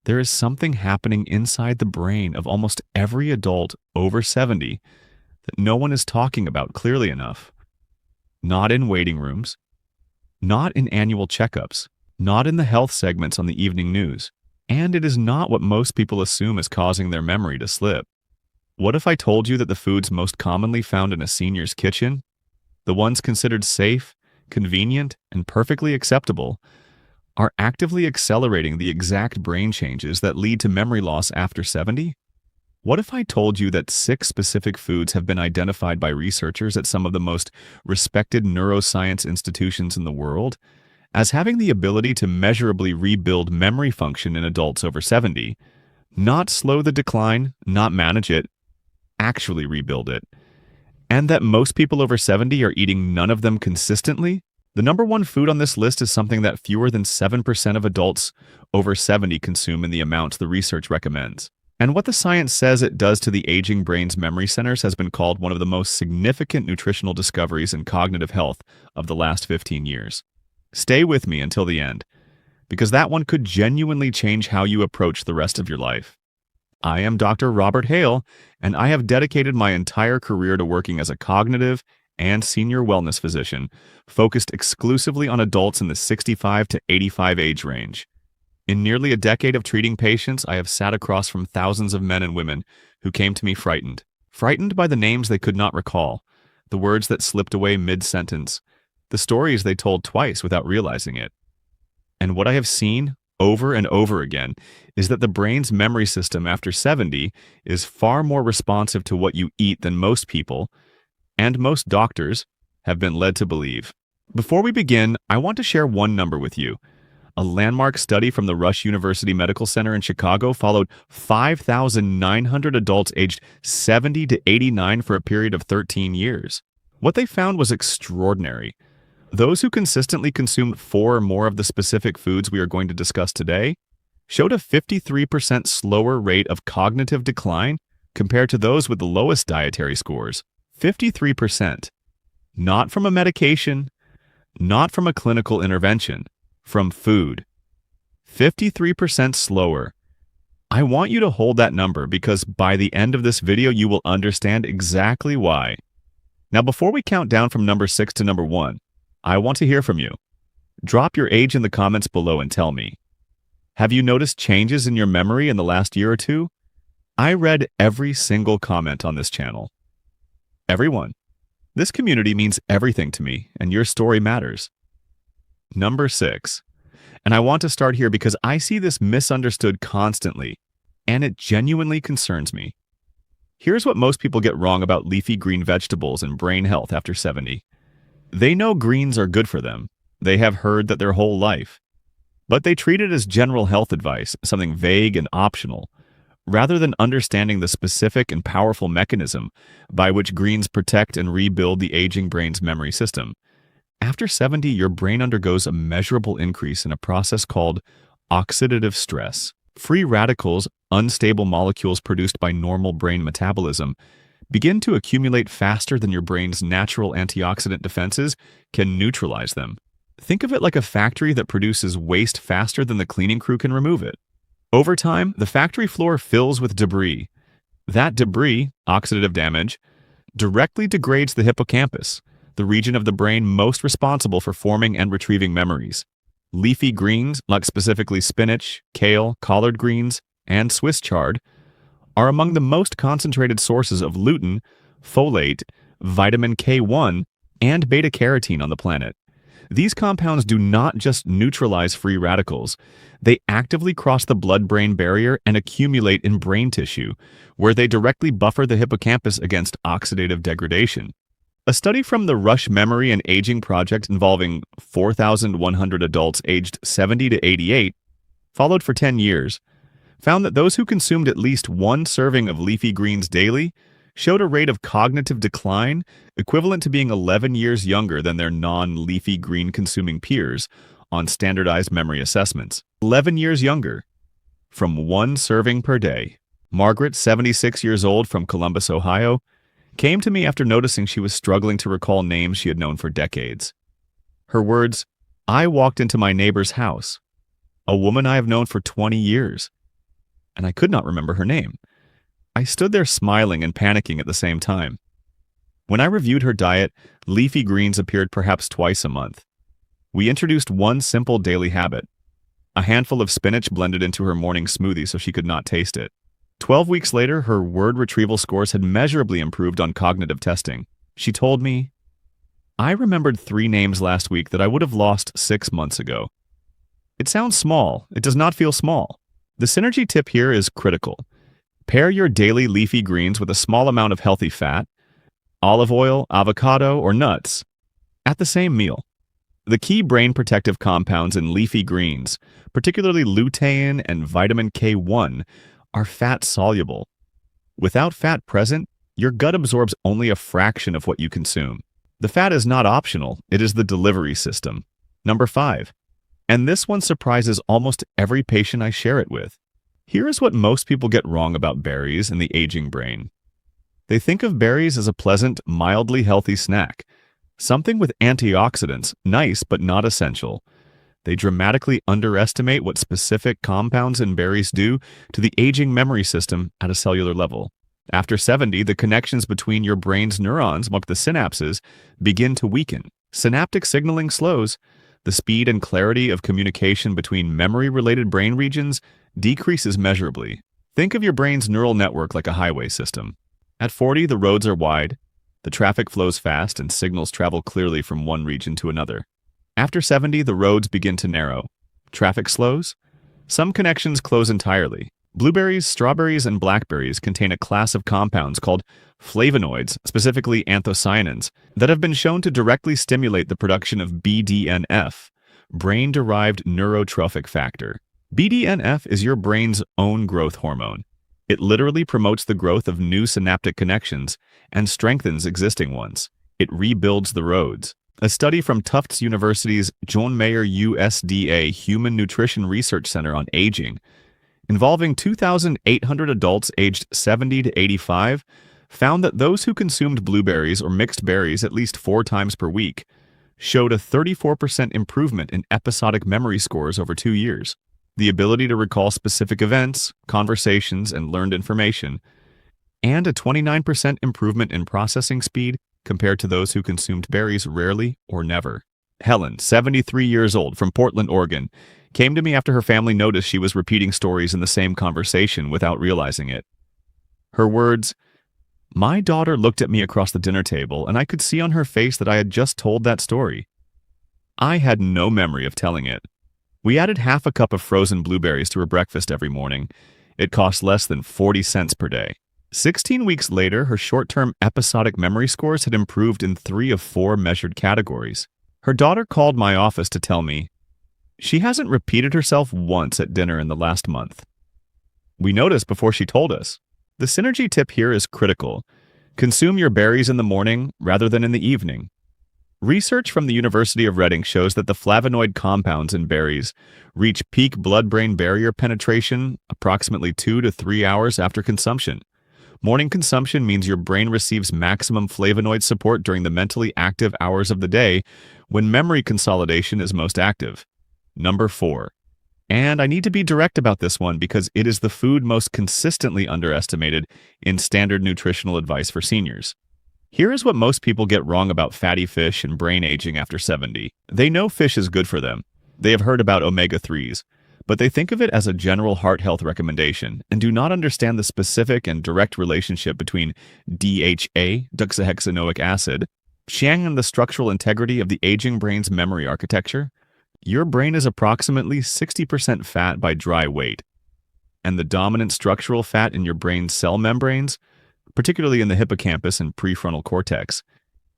There is something happening inside the brain of almost every adult over 70 that no one is talking about clearly enough. Not in waiting rooms, not in annual checkups, not in the health segments on the evening news, and it is not what most people assume is causing their memory to slip. What if I told you that the foods most commonly found in a senior's kitchen, the ones considered safe, convenient, and perfectly acceptable, are actively accelerating the exact brain changes that lead to memory loss after 70? What if I told you that 6 specific foods have been identified by researchers at some of the most respected neuroscience institutions in the world as having the ability to measurably rebuild memory function in adults over 70, not slow the decline, not manage it, actually rebuild it, and that most people over 70 are eating none of them consistently? The number one food on this list is something that fewer than 7% of adults over 70 consume in the amount the research recommends. And what the science says it does to the aging brain's memory centers has been called one of the most significant nutritional discoveries in cognitive health of the last 15 years. Stay with me until the end, because that one could genuinely change how you approach the rest of your life. I am Dr. Robert Hale, and I have dedicated my entire career to working as a cognitive and senior wellness physician, focused exclusively on adults in the 65 to 85 age range. In nearly a decade of treating patients, I have sat across from thousands of men and women who came to me frightened by the names they could not recall, the words that slipped away mid-sentence, the stories they told twice without realizing it. And what I have seen over and over again is that the brain's memory system after 70 is far more responsive to what you eat than most people, and most doctors, have been led to believe. Before we begin, I want to share one number with you. A landmark study from the Rush University Medical Center in Chicago followed 5,900 adults aged 70 to 89 for a period of 13 years. What they found was extraordinary. Those who consistently consumed 4 or more of the specific foods we are going to discuss today showed a 53% slower rate of cognitive decline compared to those with the lowest dietary scores. 53%. Not from a medication, not from a clinical intervention, from food. 53% slower. I want you to hold that number because by the end of this video you will understand exactly why. Now before we count down from number 6 to number 1, I want to hear from you. Drop your age in the comments below and tell me. Have you noticed changes in your memory in the last year or two? I read every single comment on this channel. Everyone. This community means everything to me, and your story matters. Number 6. And I want to start here because I see this misunderstood constantly, and it genuinely concerns me. Here's what most people get wrong about leafy green vegetables and brain health after 70. They know greens are good for them. They have heard that their whole life. But they treat it as general health advice, something vague and optional, rather than understanding the specific and powerful mechanism by which greens protect and rebuild the aging brain's memory system. After 70, your brain undergoes a measurable increase in a process called oxidative stress. Free radicals, unstable molecules produced by normal brain metabolism, begin to accumulate faster than your brain's natural antioxidant defenses can neutralize them. Think of it like a factory that produces waste faster than the cleaning crew can remove it. Over time, the factory floor fills with debris. That debris, oxidative damage, directly degrades the hippocampus, the region of the brain most responsible for forming and retrieving memories. Leafy greens, like specifically spinach, kale, collard greens, and Swiss chard, are among the most concentrated sources of lutein, folate, vitamin K1, and beta-carotene on the planet. These compounds do not just neutralize free radicals, they actively cross the blood-brain barrier and accumulate in brain tissue, where they directly buffer the hippocampus against oxidative degradation. A study from the Rush Memory and Aging Project involving 4,100 adults aged 70 to 88, followed for 10 years, found that those who consumed at least 1 serving of leafy greens daily showed a rate of cognitive decline equivalent to being 11 years younger than their non-leafy green consuming peers on standardized memory assessments. 11 years younger, from 1 serving per day. Margaret, 76 years old from Columbus, Ohio, came to me after noticing she was struggling to recall names she had known for decades. Her words, "I walked into my neighbor's house, a woman I have known for 20 years, and I could not remember her name. I stood there smiling and panicking at the same time. When I reviewed her diet, leafy greens appeared perhaps twice a month. We introduced one simple daily habit: a handful of spinach blended into her morning smoothie so she could not taste it. 12 weeks later, her word retrieval scores had measurably improved on cognitive testing. She told me, "I remembered 3 names last week that I would have lost 6 months ago." It sounds small. It does not feel small. The synergy tip here is critical. Pair your daily leafy greens with a small amount of healthy fat, olive oil, avocado, or nuts, at the same meal. The key brain protective compounds in leafy greens, particularly lutein and vitamin K1, are fat-soluble. Without fat present, your gut absorbs only a fraction of what you consume. The fat is not optional, it is the delivery system. Number 5. And this one surprises almost every patient I share it with. Here is what most people get wrong about berries and the aging brain. They think of berries as a pleasant, mildly healthy snack, something with antioxidants, nice but not essential. They dramatically underestimate what specific compounds in berries do to the aging memory system at a cellular level. After 70, the connections between your brain's neurons, like the synapses, begin to weaken. Synaptic signaling slows. The speed and clarity of communication between memory-related brain regions decreases measurably. Think of your brain's neural network like a highway system. At 40, the roads are wide, the traffic flows fast, and signals travel clearly from one region to another. After 70, the roads begin to narrow. Traffic slows. Some connections close entirely. Blueberries, strawberries, and blackberries contain a class of compounds called flavonoids, specifically anthocyanins, that have been shown to directly stimulate the production of BDNF, brain-derived neurotrophic factor. BDNF is your brain's own growth hormone. It literally promotes the growth of new synaptic connections and strengthens existing ones. It rebuilds the roads. A study from Tufts University's John Mayer USDA Human Nutrition Research Center on Aging, involving 2,800 adults aged 70 to 85, found that those who consumed blueberries or mixed berries at least 4 times per week showed a 34% improvement in episodic memory scores over 2 years. The ability to recall specific events, conversations, and learned information, and a 29% improvement in processing speed compared to those who consumed berries rarely or never. Helen, 73 years old, from Portland, Oregon, came to me after her family noticed she was repeating stories in the same conversation without realizing it. Her words, "My daughter looked at me across the dinner table, and I could see on her face that I had just told that story. I had no memory of telling it. We added half a cup of frozen blueberries to her breakfast every morning. It cost less than 40 cents per day." 16 weeks later, her short-term episodic memory scores had improved in 3 of 4 measured categories. Her daughter called my office to tell me, "She hasn't repeated herself once at dinner in the last month." We noticed before she told us. The synergy tip here is critical. Consume your berries in the morning rather than in the evening. Research from the University of Reading shows that the flavonoid compounds in berries reach peak blood-brain barrier penetration approximately 2 to 3 hours after consumption. Morning consumption means your brain receives maximum flavonoid support during the mentally active hours of the day when memory consolidation is most active. Number 4. And I need to be direct about this one because it is the food most consistently underestimated in standard nutritional advice for seniors. Here is what most people get wrong about fatty fish and brain aging after 70. They know fish is good for them. They have heard about omega-3s, but they think of it as a general heart health recommendation and do not understand the specific and direct relationship between DHA, deoxyhexanoic acid, Chiang, and the structural integrity of the aging brain's memory architecture. Your brain is approximately 60% fat by dry weight, and the dominant structural fat in your brain's cell membranes, particularly in the hippocampus and prefrontal cortex,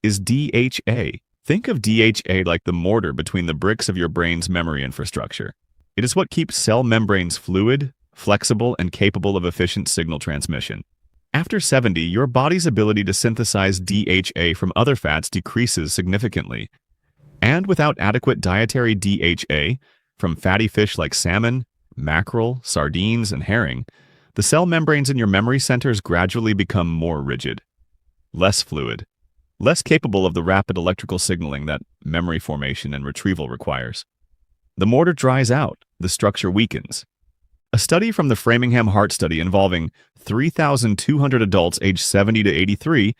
is DHA. Think of DHA like the mortar between the bricks of your brain's memory infrastructure. It is what keeps cell membranes fluid, flexible, and capable of efficient signal transmission. After 70, your body's ability to synthesize DHA from other fats decreases significantly. And without adequate dietary DHA from fatty fish like salmon, mackerel, sardines, and herring, the cell membranes in your memory centers gradually become more rigid, less fluid, less capable of the rapid electrical signaling that memory formation and retrieval requires. The mortar dries out, the structure weakens. A study from the Framingham Heart Study involving 3,200 adults aged 70 to 83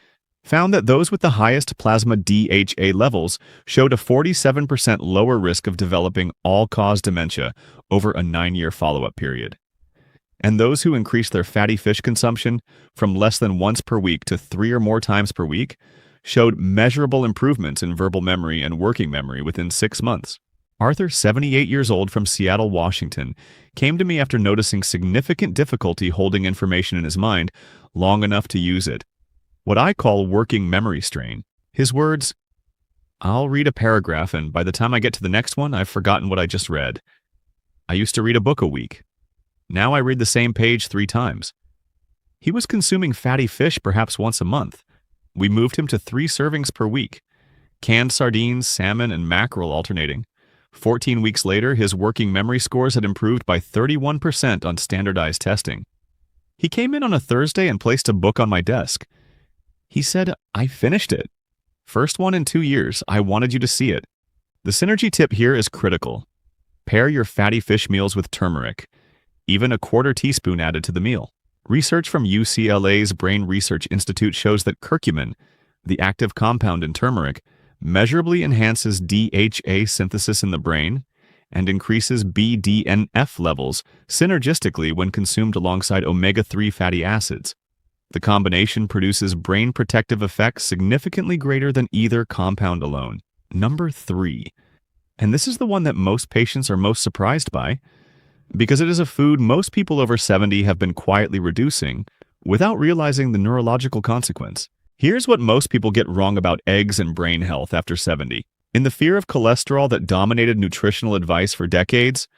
found that those with the highest plasma DHA levels showed a 47% lower risk of developing all-cause dementia over a 9-year follow-up period. And those who increased their fatty fish consumption from less than once per week to 3 or more times per week showed measurable improvements in verbal memory and working memory within 6 months. Arthur, 78 years old from Seattle, Washington, came to me after noticing significant difficulty holding information in his mind long enough to use it. What I call working memory strain. His words, "I'll read a paragraph and by the time I get to the next one, I've forgotten what I just read. I used to read a book a week. Now I read the same page 3 times." He was consuming fatty fish perhaps once a month. We moved him to 3 servings per week, canned sardines, salmon, and mackerel alternating. 14 weeks later, his working memory scores had improved by 31% on standardized testing. He came in on a Thursday and placed a book on my desk. He said, "I finished it. First one in 2 years. I wanted you to see it." The synergy tip here is critical. Pair your fatty fish meals with turmeric, even a quarter teaspoon added to the meal. Research from UCLA's Brain Research Institute shows that curcumin, the active compound in turmeric, measurably enhances DHA synthesis in the brain and increases BDNF levels synergistically when consumed alongside omega-3 fatty acids. The combination produces brain protective effects significantly greater than either compound alone. Number 3, and this is the one that most patients are most surprised by, because it is a food most people over 70 have been quietly reducing without realizing the neurological consequence. Here's what most people get wrong about eggs and brain health after 70. In the fear of cholesterol that dominated nutritional advice for decades,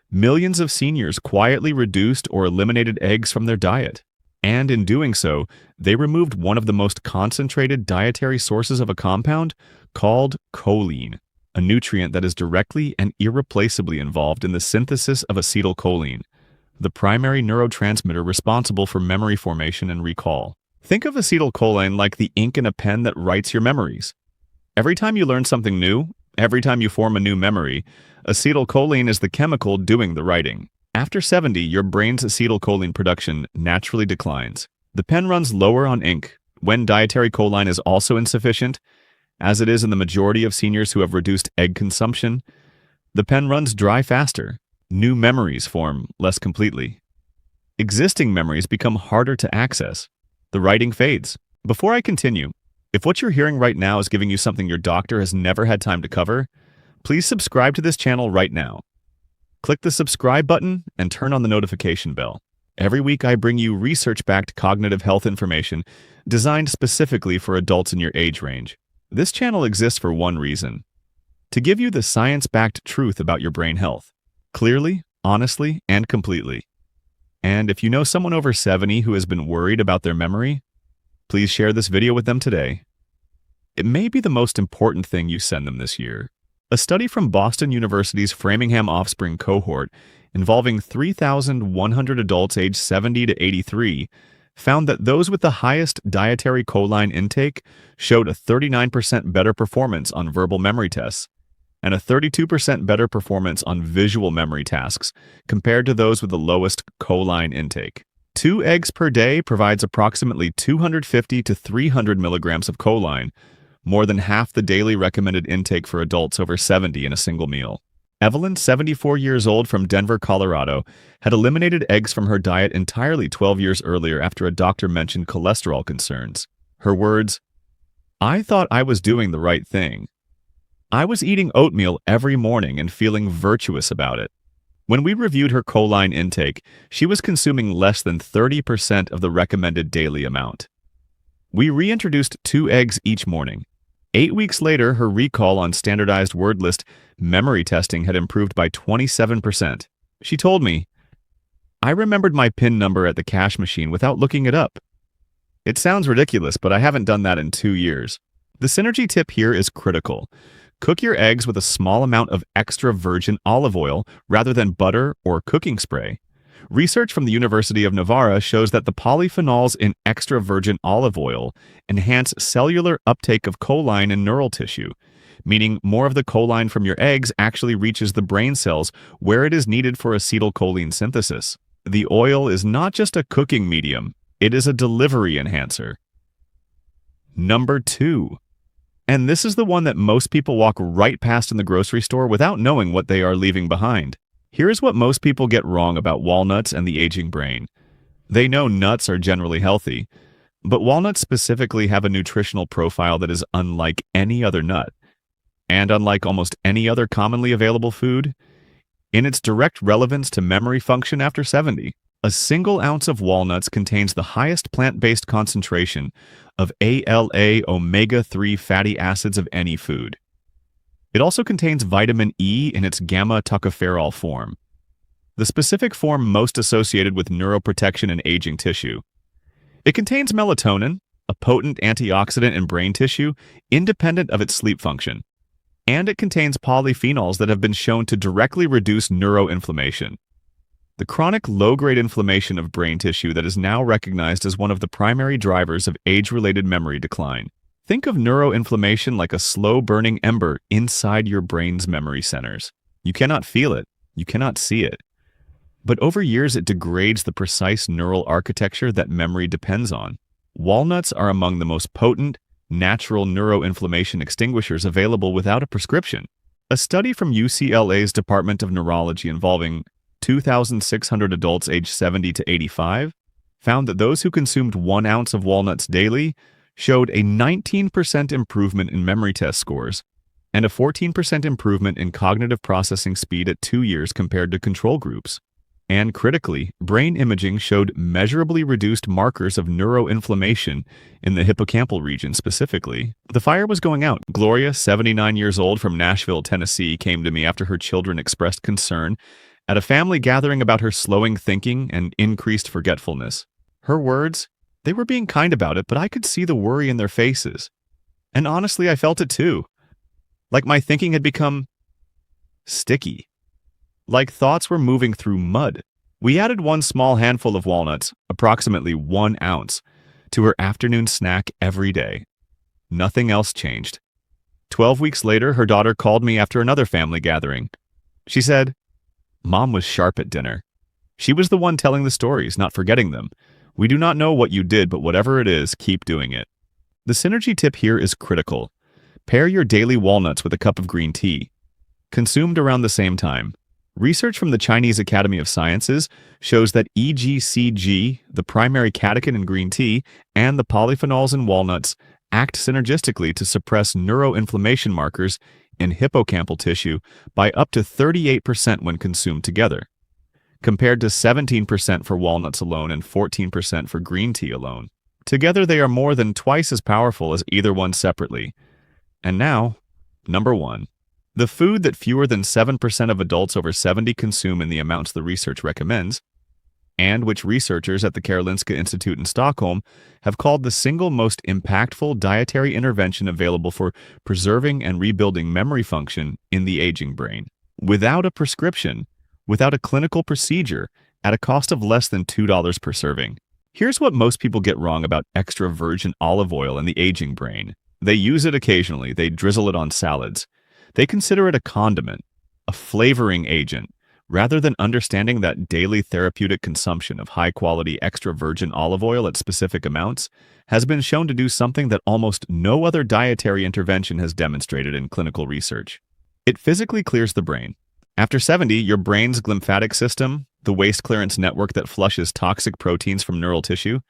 millions of seniors quietly reduced or eliminated eggs from their diet. And in doing so, they removed one of the most concentrated dietary sources of a compound called choline, a nutrient that is directly and irreplaceably involved in the synthesis of acetylcholine, the primary neurotransmitter responsible for memory formation and recall. Think of acetylcholine like the ink in a pen that writes your memories. Every time you learn something new, every time you form a new memory, acetylcholine is the chemical doing the writing. After 70, your brain's acetylcholine production naturally declines. The pen runs lower on ink when dietary choline is also insufficient, as it is in the majority of seniors who have reduced egg consumption. The pen runs dry faster. New memories form less completely. Existing memories become harder to access. The writing fades. Before I continue, if what you're hearing right now is giving you something your doctor has never had time to cover, please subscribe to this channel right now. Click the subscribe button and turn on the notification bell. Every week I bring you research-backed cognitive health information designed specifically for adults in your age range. This channel exists for one reason: to give you the science-backed truth about your brain health, clearly, honestly, and completely. And if you know someone over 70 who has been worried about their memory, please share this video with them today. It may be the most important thing you send them this year. A study from Boston University's Framingham Offspring cohort involving 3,100 adults aged 70 to 83 found that those with the highest dietary choline intake showed a 39% better performance on verbal memory tests and a 32% better performance on visual memory tasks compared to those with the lowest choline intake. 2 eggs per day provides approximately 250 to 300 milligrams of choline, more than half the daily recommended intake for adults over 70 in a single meal. Evelyn, 74 years old from Denver, Colorado, had eliminated eggs from her diet entirely 12 years earlier after a doctor mentioned cholesterol concerns. Her words, "I thought I was doing the right thing. I was eating oatmeal every morning and feeling virtuous about it." When we reviewed her choline intake, she was consuming less than 30% of the recommended daily amount. We reintroduced 2 eggs each morning. 8 weeks later, her recall on standardized word list memory testing had improved by 27%. She told me, "I remembered my PIN number at the cash machine without looking it up. It sounds ridiculous, but I haven't done that in 2 years." The synergy tip here is critical. Cook your eggs with a small amount of extra virgin olive oil rather than butter or cooking spray. Research from the University of Navarra shows that the polyphenols in extra virgin olive oil enhance cellular uptake of choline in neural tissue, meaning more of the choline from your eggs actually reaches the brain cells where it is needed for acetylcholine synthesis. The oil is not just a cooking medium, it is a delivery enhancer. Number 2. And this is the one that most people walk right past in the grocery store without knowing what they are leaving behind. Here's what most people get wrong about walnuts and the aging brain. They know nuts are generally healthy, but walnuts specifically have a nutritional profile that is unlike any other nut. And unlike almost any other commonly available food, in its direct relevance to memory function after 70, a single ounce of walnuts contains the highest plant-based concentration of ALA omega-3 fatty acids of any food. It also contains vitamin E in its gamma-tocopherol form, the specific form most associated with neuroprotection in aging tissue. It contains melatonin, a potent antioxidant in brain tissue, independent of its sleep function. And it contains polyphenols that have been shown to directly reduce neuroinflammation, the chronic low-grade inflammation of brain tissue that is now recognized as one of the primary drivers of age-related memory decline. Think of neuroinflammation like a slow-burning ember inside your brain's memory centers. You cannot feel it, you cannot see it. But over years, it degrades the precise neural architecture that memory depends on. Walnuts are among the most potent, natural neuroinflammation extinguishers available without a prescription. A study from UCLA's Department of Neurology involving 2,600 adults aged 70 to 85 found that those who consumed 1 ounce of walnuts daily showed a 19% improvement in memory test scores and a 14% improvement in cognitive processing speed at 2 years compared to control groups. And critically, brain imaging showed measurably reduced markers of neuroinflammation in the hippocampal region specifically. The fire was going out. Gloria, 79 years old from Nashville, Tennessee, came to me after her children expressed concern at a family gathering about her slowing thinking and increased forgetfulness. Her words, they were being kind about it, but I could see the worry in their faces. And honestly, I felt it too. Like my thinking had become sticky. Like thoughts were moving through mud. We added 1 small handful of walnuts, approximately 1 ounce, to her afternoon snack every day. Nothing else changed. 12 weeks later, her daughter called me after another family gathering. She said, "Mom was sharp at dinner. She was the one telling the stories, not forgetting them. We do not know what you did, but whatever it is, keep doing it." The synergy tip here is critical. Pair your daily walnuts with a cup of green tea, consumed around the same time. Research from the Chinese Academy of Sciences shows that EGCG, the primary catechin in green tea, and the polyphenols in walnuts act synergistically to suppress neuroinflammation markers in hippocampal tissue by up to 38% when consumed together, compared to 17% for walnuts alone and 14% for green tea alone. Together, they are more than twice as powerful as either one separately. And now, number 1. The food that fewer than 7% of adults over 70 consume in the amounts the research recommends, and which researchers at the Karolinska Institute in Stockholm have called the single most impactful dietary intervention available for preserving and rebuilding memory function in the aging brain. Without a prescription, without a clinical procedure, at a cost of less than $2 per serving. Here's what most people get wrong about extra virgin olive oil in the aging brain. They use it occasionally, they drizzle it on salads. They consider it a condiment, a flavoring agent, rather than understanding that daily therapeutic consumption of high-quality extra virgin olive oil at specific amounts has been shown to do something that almost no other dietary intervention has demonstrated in clinical research. It physically clears the brain. After 70, your brain's glymphatic system, the waste clearance network that flushes toxic proteins from neural tissue,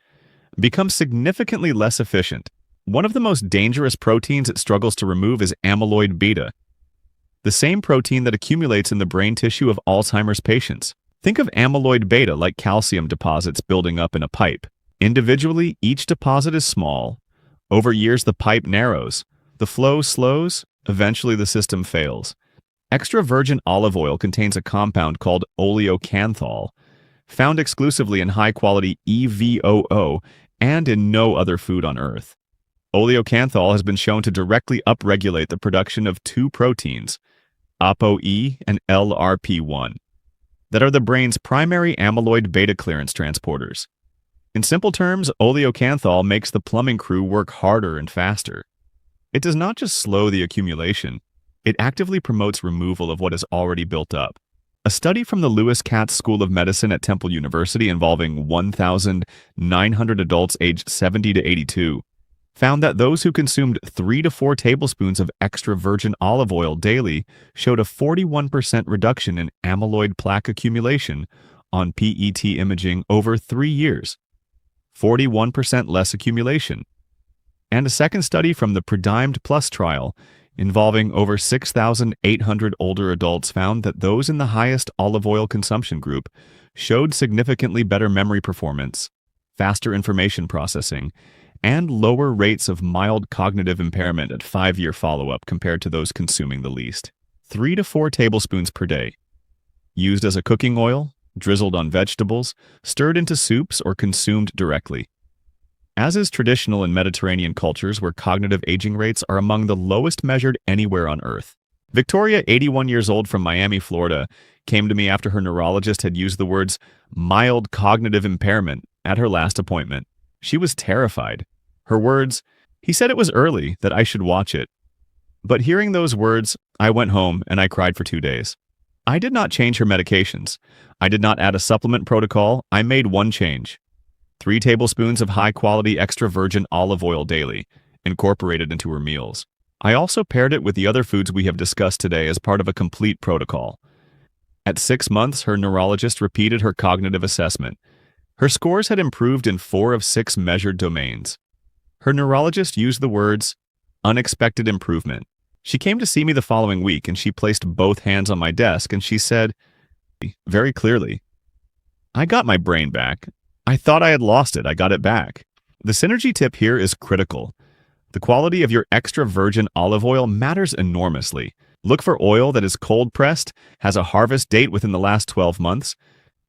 becomes significantly less efficient. One of the most dangerous proteins it struggles to remove is amyloid beta, the same protein that accumulates in the brain tissue of Alzheimer's patients. Think of amyloid beta like calcium deposits building up in a pipe. Individually, each deposit is small. Over years, the pipe narrows. The flow slows. Eventually, the system fails. Extra virgin olive oil contains a compound called oleocanthal, found exclusively in high-quality EVOO and in no other food on Earth. Oleocanthal has been shown to directly upregulate the production of 2 proteins, ApoE and LRP1, that are the brain's primary amyloid beta clearance transporters. In simple terms, oleocanthal makes the plumbing crew work harder and faster. It does not just slow the accumulation, it actively promotes removal of what is already built up. A study from the Lewis Katz School of Medicine at Temple University involving 1,900 adults aged 70 to 82 found that those who consumed 3 to 4 tablespoons of extra virgin olive oil daily showed a 41% reduction in amyloid plaque accumulation on PET imaging over 3 years. 41% less accumulation. And a second study from the Predimed Plus trial involving over 6,800 older adults found that those in the highest olive oil consumption group showed significantly better memory performance, faster information processing, and lower rates of mild cognitive impairment at 5-year follow-up compared to those consuming the least. 3 to 4 tablespoons per day. Used as a cooking oil, drizzled on vegetables, stirred into soups, or consumed directly. As is traditional in Mediterranean cultures where cognitive aging rates are among the lowest measured anywhere on Earth. Victoria, 81 years old from Miami, Florida, came to me after her neurologist had used the words mild cognitive impairment at her last appointment. She was terrified. Her words, "He said it was early, that I should watch it." But hearing those words, I went home and I cried for 2 days. I did not change her medications. I did not add a supplement protocol. I made one change. 3 tablespoons of high-quality extra virgin olive oil daily, incorporated into her meals. I also paired it with the other foods we have discussed today as part of a complete protocol. At 6 months, her neurologist repeated her cognitive assessment. Her scores had improved in 4 of 6 measured domains. Her neurologist used the words, unexpected improvement. She came to see me the following week and she placed both hands on my desk and she said, very clearly, "I got my brain back. I thought I had lost it. I got it back." The synergy tip here is critical. The quality of your extra virgin olive oil matters enormously. Look for oil that is cold pressed, has a harvest date within the last 12 months,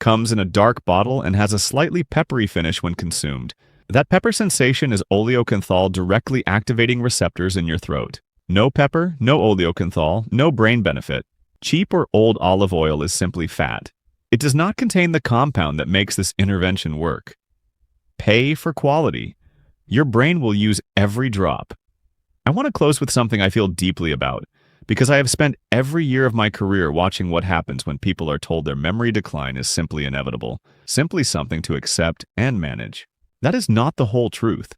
comes in a dark bottle, and has a slightly peppery finish when consumed. That pepper sensation is oleocanthal directly activating receptors in your throat. No pepper, no oleocanthal, no brain benefit. Cheap or old olive oil is simply fat. It does not contain the compound that makes this intervention work. Pay for quality. Your brain will use every drop. I want to close with something I feel deeply about, because I have spent every year of my career watching what happens when people are told their memory decline is simply inevitable, simply something to accept and manage. That is not the whole truth.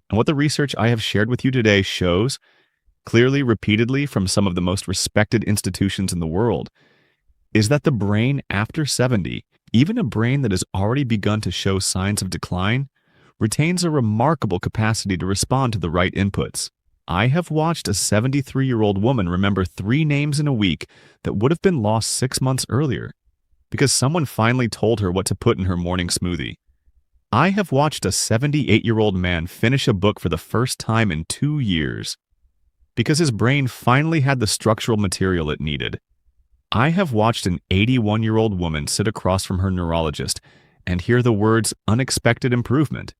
And what the research I have shared with you today shows, clearly, repeatedly from some of the most respected institutions in the world, is that the brain after 70, even a brain that has already begun to show signs of decline, retains a remarkable capacity to respond to the right inputs. I have watched a 73-year-old woman remember 3 names in a week that would have been lost 6 months earlier, because someone finally told her what to put in her morning smoothie. I have watched a 78-year-old man finish a book for the first time in 2 years, because his brain finally had the structural material it needed. I have watched an 81-year-old woman sit across from her neurologist and hear the words unexpected improvement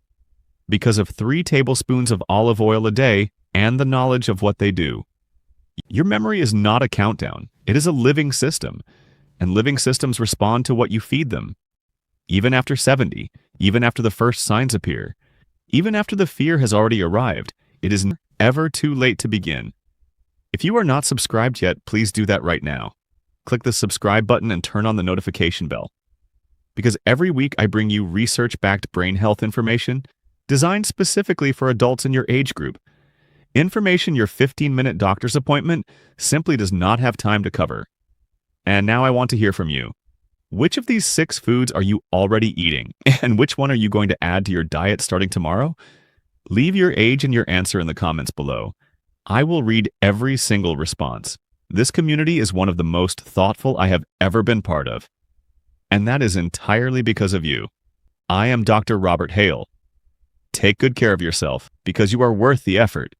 because of 3 tablespoons of olive oil a day and the knowledge of what they do. Your memory is not a countdown. It is a living system, and living systems respond to what you feed them. Even after 70, even after the first signs appear, even after the fear has already arrived, it is never too late to begin. If you are not subscribed yet, please do that right now. Click the subscribe button and turn on the notification bell. Because every week I bring you research-backed brain health information designed specifically for adults in your age group. Information your 15-minute doctor's appointment simply does not have time to cover. And now I want to hear from you. Which of these 6 foods are you already eating? And which one are you going to add to your diet starting tomorrow? Leave your age and your answer in the comments below. I will read every single response. This community is one of the most thoughtful I have ever been part of. And that is entirely because of you. I am Dr. Robert Hale. Take good care of yourself because you are worth the effort.